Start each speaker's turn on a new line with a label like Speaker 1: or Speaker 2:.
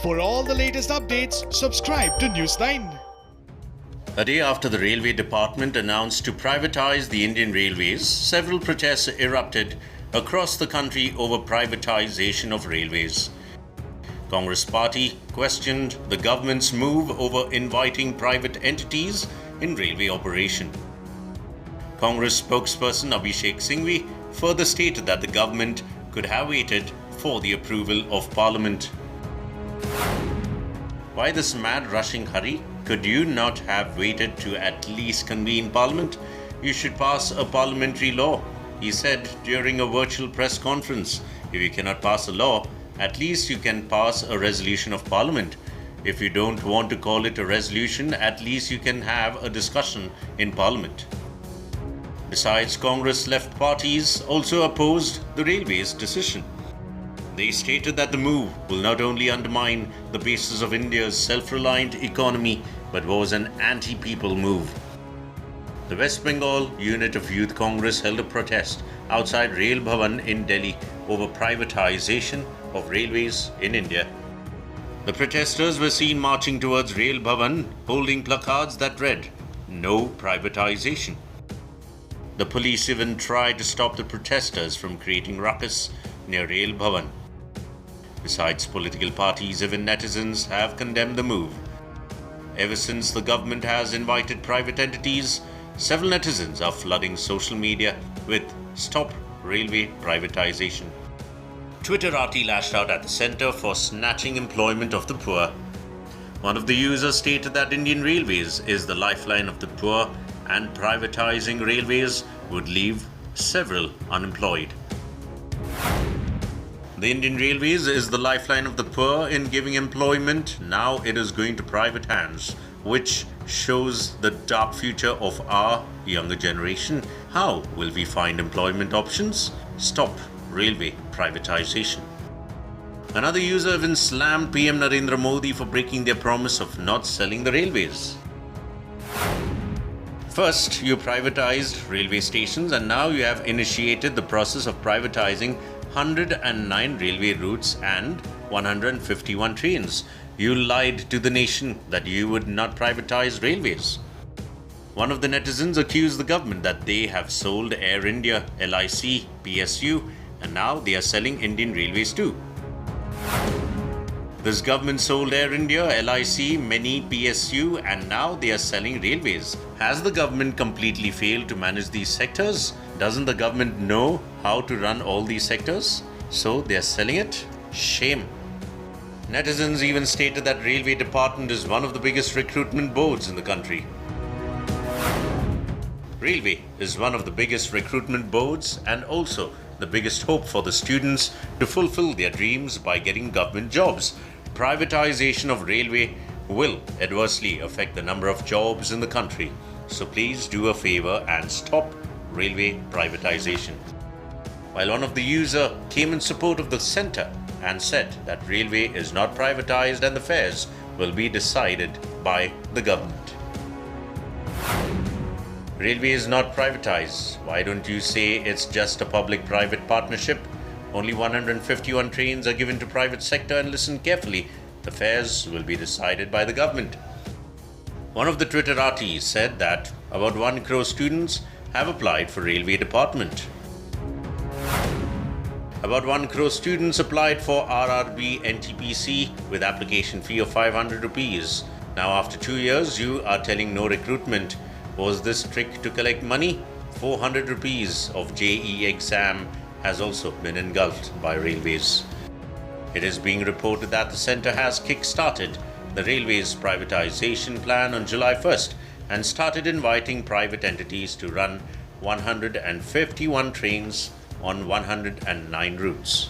Speaker 1: For all the latest updates, subscribe to News9.
Speaker 2: A day after the Railway Department announced to privatize the Indian Railways, several protests erupted across the country over privatisation of railways. Congress Party questioned the government's move over inviting private entities in railway operation. Congress spokesperson Abhishek Singhvi further stated that the government could have waited for the approval of Parliament. Why this mad rushing hurry? Could you not have waited to at least convene Parliament? You should pass a parliamentary law, he said during a virtual press conference. If you cannot pass a law, at least you can pass a resolution of Parliament. If you don't want to call it a resolution, at least you can have a discussion in Parliament. Besides, Congress left parties also opposed the Railways' decision. They stated that the move will not only undermine the basis of India's self-reliant economy, but was an anti-people move. The West Bengal unit of Youth Congress held a protest outside Rail Bhavan in Delhi over privatisation of railways in India. The protesters were seen marching towards Rail Bhavan holding placards that read, "No privatisation." The police even tried to stop the protesters from creating ruckus near Rail Bhavan. Besides political parties, even netizens have condemned the move. Ever since the government has invited private entities, several netizens are flooding social media with "Stop Railway Privatisation." Twitterati lashed out at the centre for snatching employment of the poor. One of the users stated that Indian Railways is the lifeline of the poor and privatising railways would leave several unemployed. The Indian Railways is the lifeline of the poor in giving employment. Now it is going to private hands, which shows the dark future of our younger generation. How will we find employment options? Stop railway privatisation. Another user even slammed PM Narendra Modi for breaking their promise of not selling the railways. First, you privatized railway stations, and now you have initiated the process of privatizing 109 railway routes and 151 trains. You lied to the nation that you would not privatize railways. One of the netizens accused the government that they have sold Air India, LIC, PSU, and now they are selling Indian Railways too. This government sold Air India, LIC, many PSU, and now they are selling railways. Has the government completely failed to manage these sectors? Doesn't the government know how to run all these sectors? So they are selling it? Shame. Netizens even stated that Railway Department is one of the biggest recruitment boards in the country. Railway is one of the biggest recruitment boards and also the biggest hope for the students to fulfill their dreams by getting government jobs. Privatization of railway will adversely affect the number of jobs in the country. So please do a favor and stop railway privatization. While one of the users came in support of the centre and said that railway is not privatized and the fares will be decided by the government. Railway is not privatized. Why don't you say it's just a public-private partnership? Only 151 trains are given to private sector, and listen carefully, the fares will be decided by the government. One of the Twitterati said that about 1 crore students have applied for Railway Department. About 1 crore students applied for RRB NTPC with application fee of 500 rupees. Now after 2 years, you are telling no recruitment. Was this trick to collect money? 400 rupees of JEE exam has also been engulfed by railways. It is being reported that the centre has kick-started the railways privatisation plan on July 1st and started inviting private entities to run 151 trains on 109 routes.